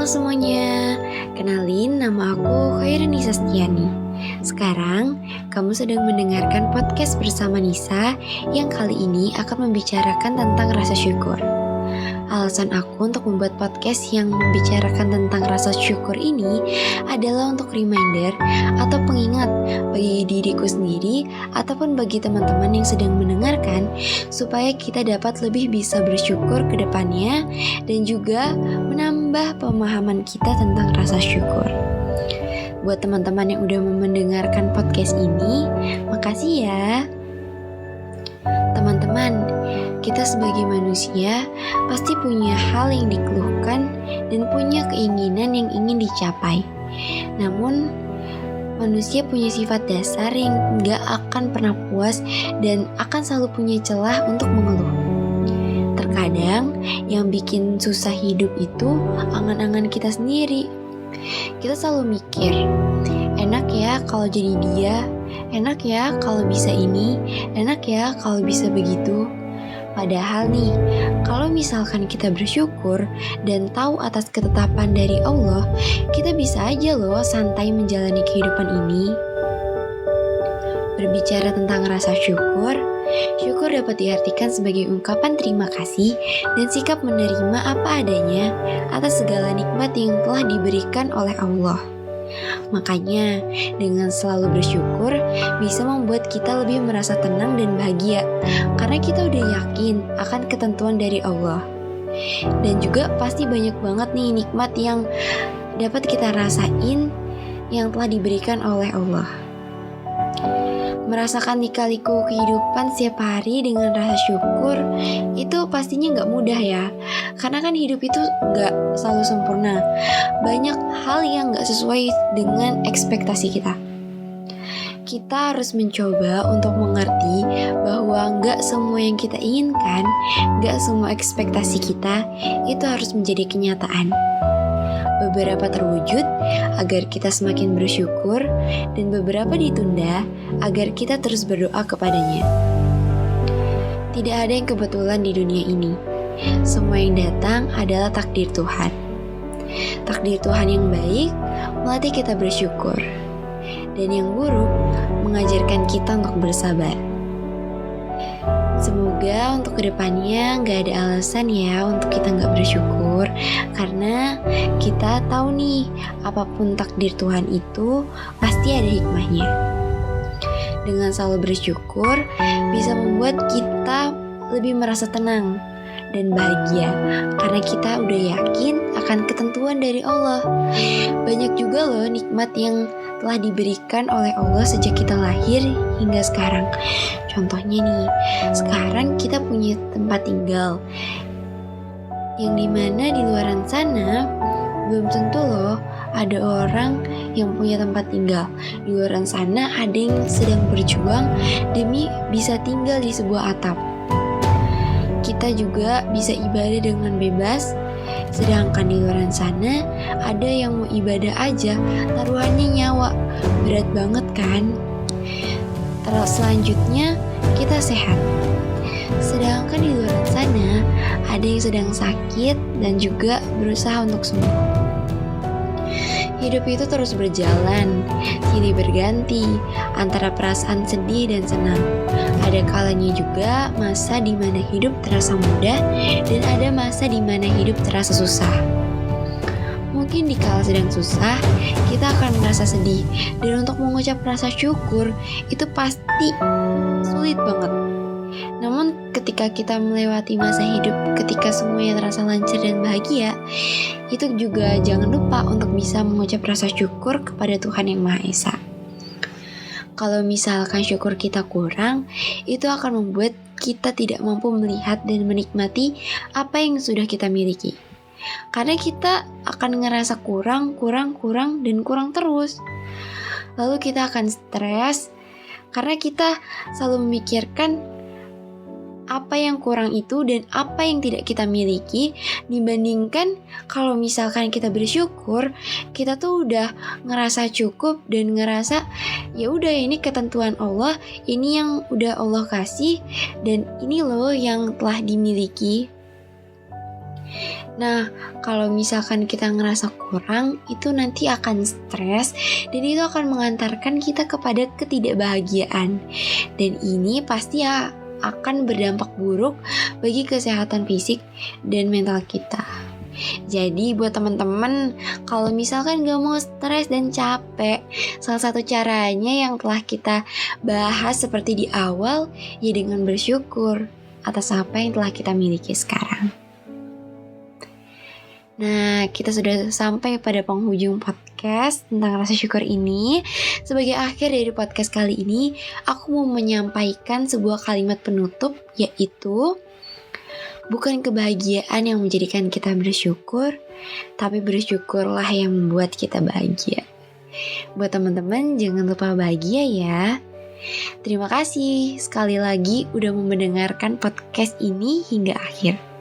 Halo semuanya, kenalin nama aku Khairi Nisa Stiani. Sekarang kamu sedang mendengarkan podcast bersama Nisa yang kali ini akan membicarakan tentang rasa syukur. Alasan aku untuk membuat podcast yang membicarakan tentang rasa syukur ini adalah untuk reminder atau pengingat bagi diriku sendiri ataupun bagi teman-teman yang sedang mendengarkan supaya kita dapat lebih bisa bersyukur ke depannya dan juga menambah pemahaman kita tentang rasa syukur. Buat teman-teman yang udah mendengarkan podcast ini, makasih ya. Teman-teman, kita sebagai manusia pasti punya hal yang dikeluhkan dan punya keinginan yang ingin dicapai. Namun, manusia punya sifat dasar yang gak akan pernah puas dan akan selalu punya celah untuk mengeluh. Terkadang, yang bikin susah hidup itu angan-angan kita sendiri. Kita selalu mikir, enak ya kalau jadi dia, enak ya kalau bisa ini, enak ya kalau bisa begitu. Padahal nih, kalau misalkan kita bersyukur dan tahu atas ketetapan dari Allah, kita bisa aja loh santai menjalani kehidupan ini. Berbicara tentang rasa syukur, syukur dapat diartikan sebagai ungkapan terima kasih dan sikap menerima apa adanya atas segala nikmat yang telah diberikan oleh Allah. Makanya, dengan selalu bersyukur bisa membuat kita lebih merasa tenang dan bahagia karena kita udah yakin akan ketentuan dari Allah. Dan juga pasti banyak banget nih nikmat yang dapat kita rasain yang telah diberikan oleh Allah. Merasakan lika-liku kehidupan setiap hari dengan rasa syukur itu pastinya gak mudah ya. Karena kan hidup itu gak selalu sempurna. Banyak hal yang gak sesuai dengan ekspektasi kita. Kita harus mencoba untuk mengerti bahwa gak semua yang kita inginkan, gak semua ekspektasi kita itu harus menjadi kenyataan. Beberapa terwujud agar kita semakin bersyukur dan beberapa ditunda agar kita terus berdoa kepadanya. Tidak ada yang kebetulan di dunia ini. Semua yang datang adalah takdir Tuhan. Takdir Tuhan yang baik melatih kita bersyukur, dan yang buruk mengajarkan kita untuk bersabar. Semoga untuk kedepannya gak ada alasan ya untuk kita gak bersyukur, karena kita tahu nih apapun takdir Tuhan itu pasti ada hikmahnya. Dengan selalu bersyukur bisa membuat kita lebih merasa tenang dan bahagia karena kita udah yakin akan ketentuan dari Allah. Banyak juga loh nikmat yang telah diberikan oleh Allah sejak kita lahir hingga sekarang. Contohnya nih, sekarang kita punya tempat tinggal yang dimana di luaran sana belum tentu loh ada orang yang punya tempat tinggal. Di luaran sana ada yang sedang berjuang demi bisa tinggal di sebuah atap. Kita juga bisa ibadah dengan bebas, sedangkan di luar sana ada yang mau ibadah aja taruhannya nyawa. Berat banget kan? Terus selanjutnya kita sehat, sedangkan di luar sana ada yang sedang sakit dan juga berusaha untuk sembuh. Hidup itu terus berjalan, silih berganti antara perasaan sedih dan senang. Ada kalanya juga masa di mana hidup terasa mudah dan ada masa di mana hidup terasa susah. Mungkin di kala sedang susah, kita akan merasa sedih, dan untuk mengucap rasa syukur itu pasti sulit banget. Namun ketika kita melewati masa hidup ketika semuanya terasa lancar dan bahagia, itu juga jangan lupa untuk bisa mengucap rasa syukur kepada Tuhan Yang Maha Esa. Kalau misalkan syukur kita kurang, itu akan membuat kita tidak mampu melihat dan menikmati apa yang sudah kita miliki. Karena kita akan ngerasa kurang dan kurang terus. Lalu kita akan stres karena kita selalu memikirkan apa yang kurang itu dan apa yang tidak kita miliki, dibandingkan kalau misalkan kita bersyukur, kita tuh udah ngerasa cukup dan ngerasa ya udah ini ketentuan Allah, ini yang udah Allah kasih dan ini loh yang telah dimiliki. Nah, kalau misalkan kita ngerasa kurang, itu nanti akan stres dan itu akan mengantarkan kita kepada ketidakbahagiaan. Dan ini pasti ya akan berdampak buruk bagi kesehatan fisik dan mental kita. Jadi buat teman-teman, kalau misalkan gak mau stres dan capek, salah satu caranya yang telah kita bahas seperti di awal, ya dengan bersyukur atas apa yang telah kita miliki sekarang. Nah, kita sudah sampai pada penghujung podcast tentang rasa syukur ini. Sebagai akhir dari podcast kali ini, aku mau menyampaikan sebuah kalimat penutup, yaitu bukan kebahagiaan yang menjadikan kita bersyukur, tapi bersyukurlah yang membuat kita bahagia. Buat teman-teman, jangan lupa bahagia ya. Terima kasih sekali lagi udah mau mendengarkan podcast ini hingga akhir.